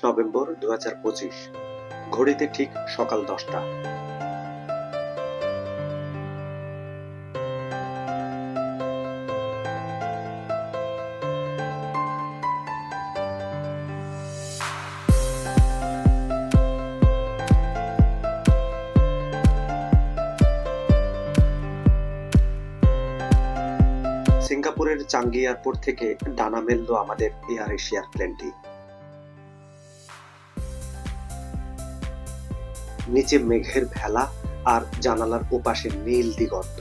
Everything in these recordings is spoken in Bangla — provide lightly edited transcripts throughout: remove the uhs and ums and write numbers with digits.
নভেম্বর 2025, ঘড়িতে ঠিক সকাল 10টা। সিঙ্গাপুরের চাঙ্গি এয়ারপোর্ট থেকে ডানা মেলল আমাদের এয়ার এশিয়ার প্লেনটি। নিচে মেঘের ভেলা আর জানালার ওপাশে নীল দিগন্ত।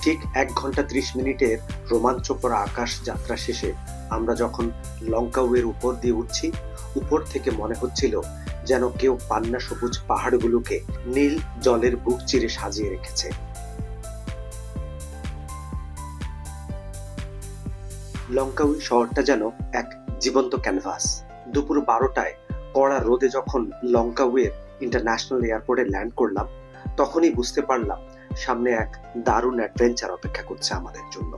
ঠিক 1 ঘন্টা 30 মিনিটের রোমাঞ্চকর আকাশ যাত্রা শেষে আমরা যখন লঙ্কাউয়ের উপর দিয়ে উঠছি, উপর থেকে মনে হচ্ছিল যেন কেউ পান্না সবুজ পাহাড়গুলোকে নীল জলের বুক চিরে সাজিয়ে রেখেছে। লঙ্কাউই শহরটা যেন এক জীবন্ত ক্যানভাস। দুপুর 12টায় কড়া রোদে যখন লঙ্কাউয়ের ইন্টারন্যাশনাল এয়ারপোর্টে ল্যান্ড করলাম, তখনই বুঝতে পারলাম সামনে এক দারুণ অ্যাডভেঞ্চার অপেক্ষা করছে আমাদের জন্য।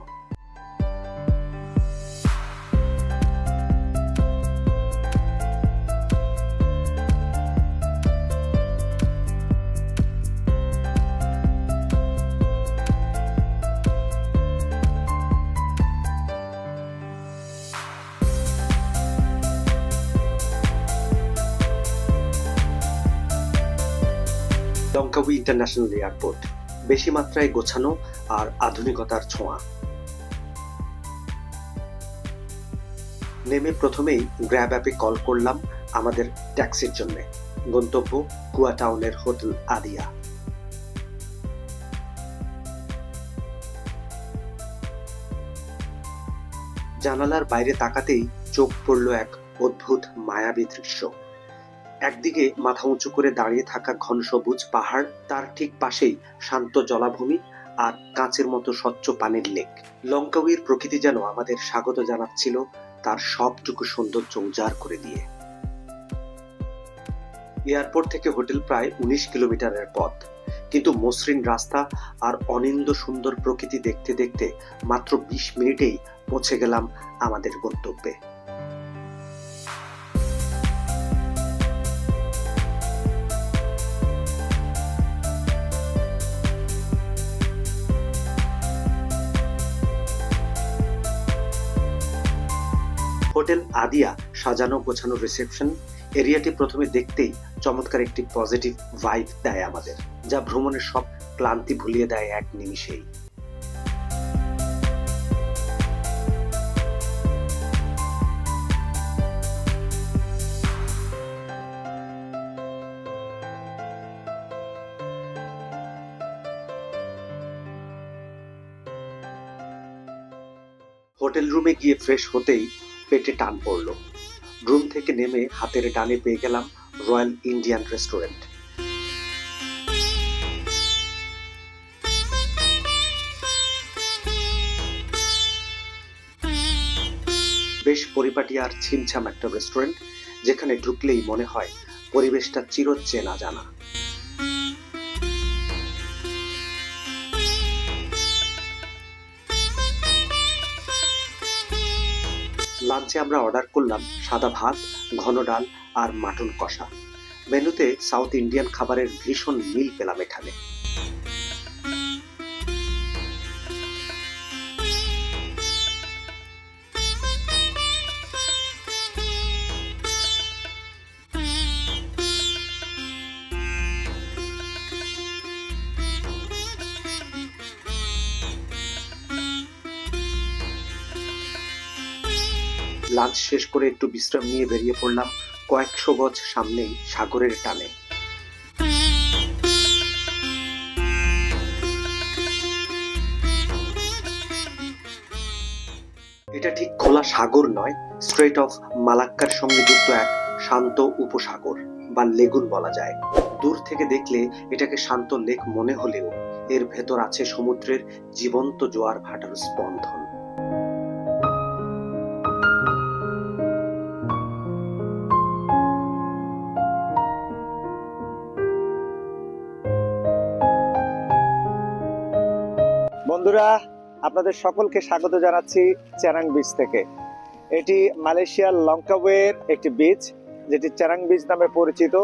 লঙ্কাউই ইন্টারন্যাশনাল এয়ারপোর্ট বেশি মাত্রায় গোছানো আর আধুনিকতার ছোঁয়া। নেমে প্রথমেই গ্র্যাব অ্যাপে কল করলাম আমাদের ট্যাক্সির জন্য। গন্তব্য কুয়া টাউনের হোটেল আদিয়া। জানালার বাইরে তাকাতেই চোখ পড়ল এক অদ্ভুত মায়াবী দৃশ্য। একদিকে মাথা উঁচু করে দাঁড়িয়ে থাকা ঘন সবুজ পাহাড়, তার ঠিক পাশেই শান্ত জলাভূমি আর কাঁচের মতো স্বচ্ছ পানির লেক। লঙ্কাউইর প্রকৃতি যেন আমাদের স্বাগত জানাচ্ছিল তার সবটুকু সৌন্দর্য উজাড় করে দিয়ে। এয়ারপোর্ট থেকে হোটেল প্রায় 19 কিলোমিটারের পথ, কিন্তু মসৃণ রাস্তা আর অনিন্দ সুন্দর প্রকৃতি দেখতে দেখতে মাত্র 20 মিনিটেই পৌঁছে গেলাম আমাদের গন্তব্যে। হোটেল আদিয়া সাজানো গোছানো রিসেপশন এরিয়াটি প্রথমে দেখতেই চমৎকার একটি পজিটিভ ভাইব দেয় আমাদের, যা ভ্রমণের সব ক্লান্তি ভুলিয়ে দেয় এক নিমিষেই। হোটেল রুমে গিয়ে ফ্রেশ হতেই পেটে টান পড়লো। রুম থেকে নেমে হাতের ডানে পেয়ে গেলাম রয়্যাল ইন্ডিয়ান রেস্টুরেন্ট। বেশ পরিপাটি আর ছিমছাম একটা রেস্টুরেন্ট, যেখানে ঢুকলেই মনে হয় পরিবেশটা চিরচেনা জানা। লাঞ্চে আমরা অর্ডার করলাম সাদা ভাত, ঘন ডাল আর মাটন কষা। মেনুতে সাউথ ইন্ডিয়ান খাবারের ভীষণ মিল পেলাম এখানে। লাঞ্চ শেষ করে একটু বিশ্রাম নিয়ে বেরিয়ে পড়লাম কয়েকশো গজ সামনেই সাগরের টানে। এটা ঠিক খোলা সাগর নয়, স্ট্রেট অফ মালাক্কার সঙ্গে যুক্ত এক শান্ত উপসাগর বা লেগুন বলা যায়। দূর থেকে দেখলে এটাকে শান্ত লেক মনে হলেও এর ভেতর আছে সমুদ্রের জীবন্ত জোয়ার ভাটার স্পন্দন। বন্ধুরা, আপনাদের সকলকে স্বাগত জানাচ্ছি চেরাং বিচ থেকে। এটি মালয়েশিয়ার লঙ্কাওয়ের একটি বিচ, যেটি চেরাং বিচ নামে পরিচিত।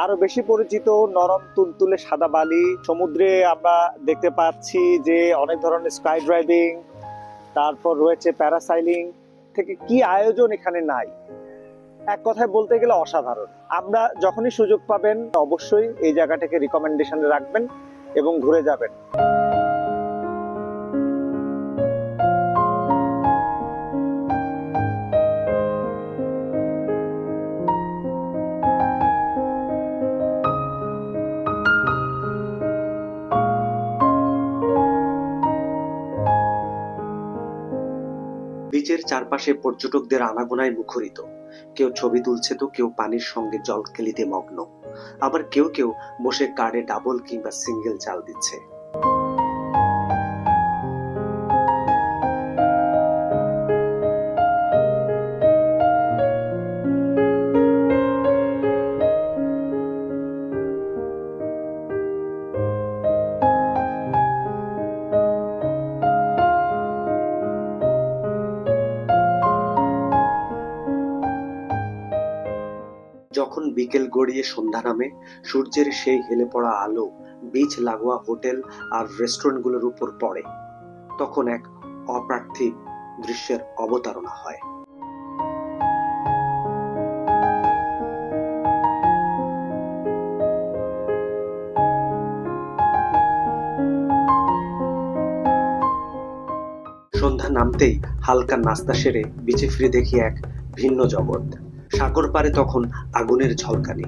আরো বেশি পরিচিত নরম তুলতুলে সাদা বালি। সমুদ্রে আমরা দেখতে পাচ্ছি যে অনেক ধরনের স্কাই ড্রাইভিং, তারপর রয়েছে প্যারাসাইলিং, থেকে কি আয়োজন এখানে নাই। এক কথায় বলতে গেলে অসাধারণ। আমরা যখনই সুযোগ পাবেন অবশ্যই এই জায়গাটাকে রিকমেন্ডেশনে রাখবেন এবং ঘুরে যাবেন। বিচের চারপাশে পর্যটকদের আনাগোনায় মুখরিত। কেউ ছবি তুলছে তো কেউ পানির সঙ্গে জল খেলিতে মগ্ন, আবার কেউ কেউ বসে কার্ডে ডাবল কিংবা সিঙ্গেল চাল দিচ্ছে। যখন বিকেল গড়িয়ে সন্ধ্যা নামে, সূর্যের সেই হেলে পড়া আলো বিচ লাগোয়া হোটেল আর রেস্টুরেন্টগুলোর উপর পড়ে, তখন এক অপার্থিব দৃশ্যের অবতারণা হয়। সন্ধ্যা নামতেই হালকা নাস্তা সেরে বিচে ফিরে দেখি এক ভিন্ন জগৎ। সাগর পারে তখন আগুনের ঝলকানি।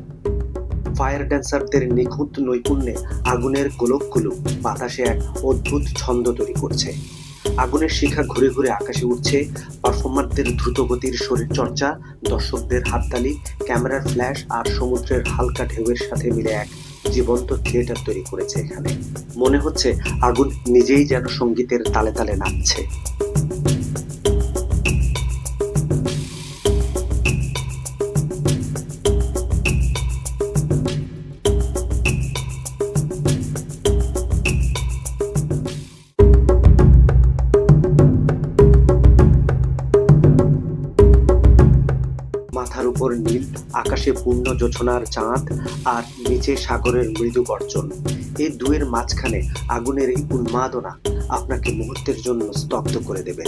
ফায়ার ড্যান্সারদের নিখুঁত নৈপুণ্যে আগুনের গোলকগুলো বাতাসে এক অদ্ভুত ছন্দ তৈরি করছে। আগুনের শিখা ঘুরে ঘুরে আকাশে উঠছে। পারফর্মারদের দ্রুতগতির শরীর চর্চা, দর্শকদের হাততালি, ক্যামেরার ফ্ল্যাশ আর সমুদ্রের হালকা ঢেউয়ের সাথে মিলে এক জীবন্ত থিয়েটার তৈরি করেছে এখানে। মনে হচ্ছে আগুন নিজেই যেন সঙ্গীতের তালে তালে নাচছে। মাথার উপর নীল, আকাশে পূর্ণ জোছনার চাঁদ, আর নিচে সাগরের মৃদু গর্জন। এই দুয়ের মাঝখানে আগুনের এই উন্মাদনা আপনাকে মুহূর্তের জন্য স্তব্ধ করে দেবে।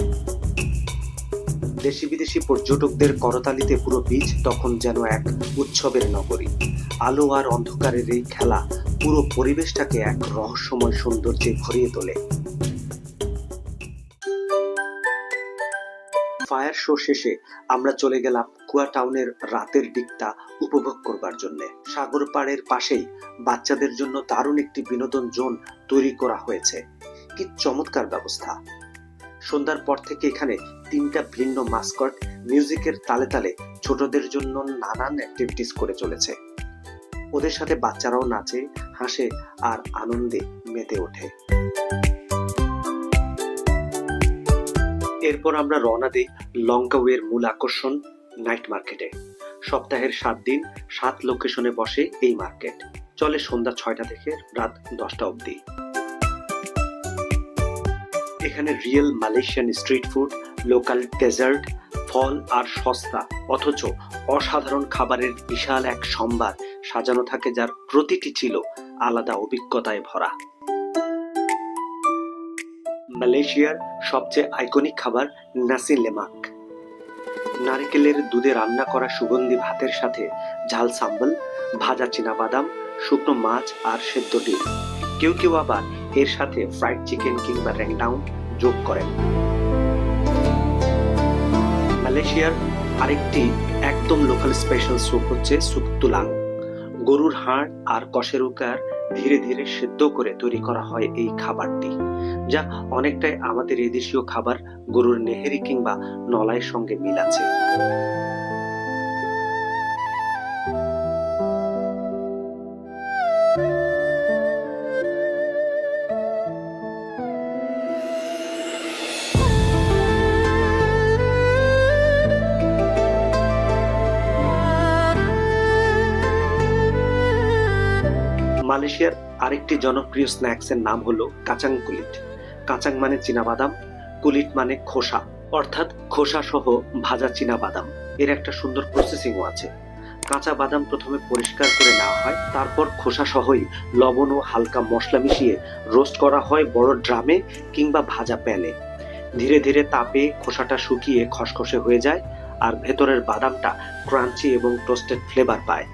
দেশি বিদেশি পর্যটকদের করতালিতে পুরো বিচ তখন যেন এক উৎসবের নগরী। আলো আর অন্ধকারের এই খেলা পুরো পরিবেশটাকে এক রহস্যময় সৌন্দর্যে ভরিয়ে তোলে। ফায়ার শো শেষে আমরা চলে গেলাম কুয়া টাউনের রাতের দিকটা উপভোগ করবার জন্য। সাগর পাড়ের পাশেই বাচ্চাদের জন্য দারুণ একটি বিনোদন জোন তৈরি করা হয়েছে। কি চমৎকার ব্যবস্থা! সন্ধ্যার পর থেকে এখানে 3টা ভিন্ন মাস্কট মিউজিকের তালে তালে ছোটদের জন্য নানান অ্যাক্টিভিটিস করে চলেছে। ওদের সাথে বাচ্চারাও নাচে, হাসে আর আনন্দে মেতে ওঠে। এরপর আমরা রওনা দিই লঙ্কাওয়ের মূল আকর্ষণ নাইট মার্কেটে। সপ্তাহের 7 দিন 7 লোকেশনে বসে এই মার্কেট। চলে সন্ধ্যা 6টা থেকে রাত 10টা অবধি। এখানে real Malaysian street food, local dessert, ফল আর সস্তা অথচ অসাধারণ খাবারের বিশাল এক সম্ভার সাজানো থাকে, যার প্রতিটি ছিল আলাদা অভিজ্ঞতায় ভরা। মালয়েশিয়ার সবচেয়ে আইকনিক খাবার নাসি লেমাক। নারকেলের দুধে রান্না করা সুগন্ধি ভাতের সাথে ঝাল সাম্বল, ভাজা চীনাবাদাম, শুকনো মাছ আর সেদ্ধ ডিম। কেউ কেউ আবার এর সাথে ফ্রাইড চিকেন কিংবা রেংডাউন যোগ করেন। মালয়েশিয়ার আরেকটি একদম লোকাল স্পেশাল স্যুপ হচ্ছে স্যুপ তুলাং। গরুর হাড় আর কষের উকার ধীরে ধীরে সেদ্ধ করে তৈরি করা হয় এই খাবারটি, যা অনেকটাই আমাদের এদেশীয় খাবার গরুর নেহেরি কিংবা নলাইয়ের সঙ্গে মিল আছে। মালয়েশিয়ার আরেকটি জনপ্রিয় স্ন্যাক্সের নাম হলো কাচাং কুলিট। কাচাং মানে চীনাবাদাম, কুলিট মানে খোসা, অর্থাৎ খোসা সহ ভাজা চীনাবাদাম। এর একটা সুন্দর প্রসেসিংও আছে। কাঁচা বাদাম প্রথমে পরিষ্কার করে নেওয়া হয়, তারপর খোসা সহই লবণ ও হালকা মশলা মিশিয়ে রোস্ট করা হয় বড় ড্রামে কিংবা ভাজা প্যানে। ধীরে ধীরে তাপে খোসাটা শুকিয়ে খসখসে হয়ে যায়, আর ভেতরের বাদামটা ক্রাঞ্চি এবং টোস্টেড ফ্লেভার পায়।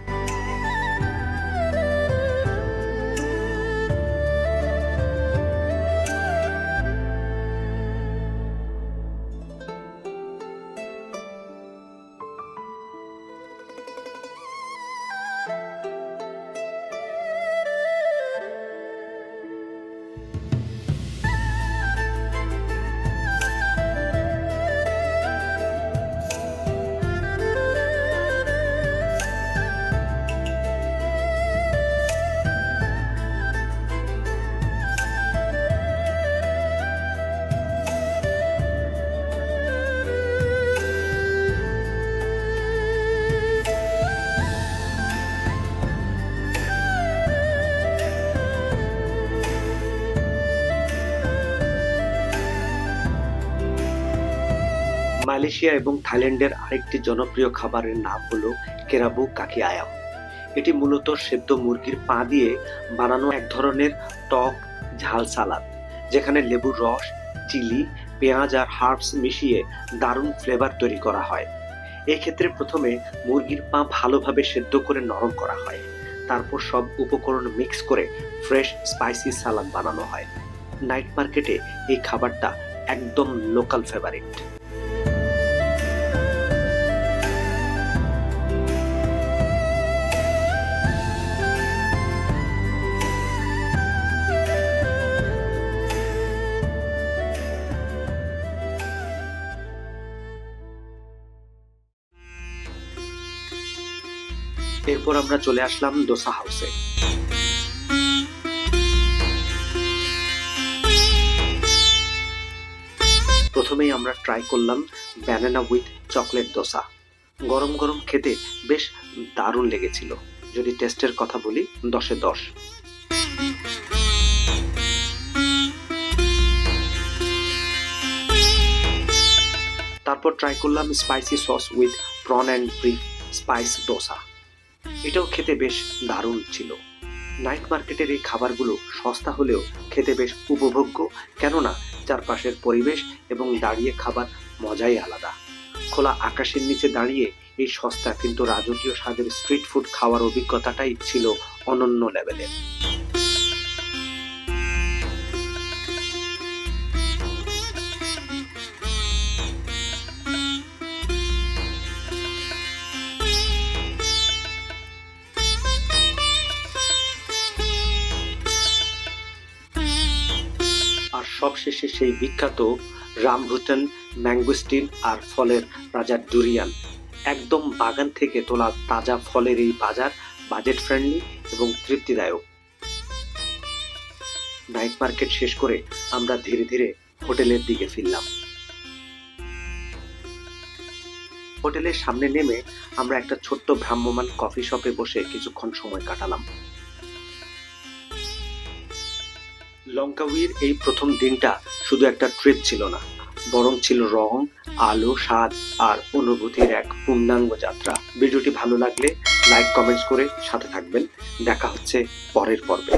মালয়েশিয়া এবং থাইল্যান্ডের আরেকটি জনপ্রিয় খাবারের নাম হলো কেরাবু কাকি আয়াম। এটি মূলত সেদ্ধ মুরগির পা দিয়ে বানানো এক ধরনের টক ঝাল সালাদ, যেখানে লেবুর রস, চিলি, পেঁয়াজ আর হার্বস মিশিয়ে দারুণ ফ্লেভার তৈরি করা হয়। এই ক্ষেত্রে প্রথমে মুরগির পা ভালোভাবে সেদ্ধ করে নরম করা হয়, তারপর সব উপকরণ মিক্স করে ফ্রেশ স্পাইসি সালাদ বানানো হয়। নাইট মার্কেটে এই খাবারটা একদম লোকাল ফেভারিট। এরপর আমরা চলে আসলাম দোসা হাউসে। প্রথমেই আমরা ট্রাই করলাম ব্যানানা উইথ চকলেট দোসা। গরম গরম খেতে বেশ দারুণ লেগেছিল। যদি টেস্টের কথা বলি, 10-এ 10। তারপর ট্রাই করলাম spicy sauce with prawn and beef spice dosa. এটাও খেতে বেশ দারুণ ছিল। নাইট মার্কেটের এই খাবারগুলো সস্তা হলেও খেতে বেশ উপভোগ্য, কেননা চারপাশের পরিবেশ এবং দাঁড়িয়ে খাবার মজাই আলাদা। খোলা আকাশের নিচে দাঁড়িয়ে এই সস্তা কিন্তু রাজকীয় স্বাদের স্ট্রিট ফুড খাওয়ার অভিজ্ঞতাটাই ছিল অনন্য লেভেলের। আর সবশেষে সেই বিখ্যাত রামবুটান, ম্যাঙ্গোস্টিন আর ফলের রাজা ডুরিয়ান। একদম বাগান থেকে তোলা তাজা ফলের এই বাজার বাজেট ফ্রেন্ডলি এবং তৃপ্তিদায়ক। নাইট মার্কেট শেষ করে আমরা ধীরে ধীরে হোটেলের দিকে ফিরলাম। হোটেলের সামনে নেমে আমরা একটা ছোট্ট ভ্রাম্যমান কফি শপে বসে কিছুক্ষণ সময় কাটালাম। লঙ্কাউইর এই প্রথম দিনটা শুধু একটা ট্রিপ ছিল না, বরং ছিল রং, আলো, স্বাদ আর অনুভূতির এক পূর্ণাঙ্গ যাত্রা। ভিডিওটি ভালো লাগলে লাইক, কমেন্টস করে সাথে থাকবেন। দেখা হচ্ছে পরের পর্বে।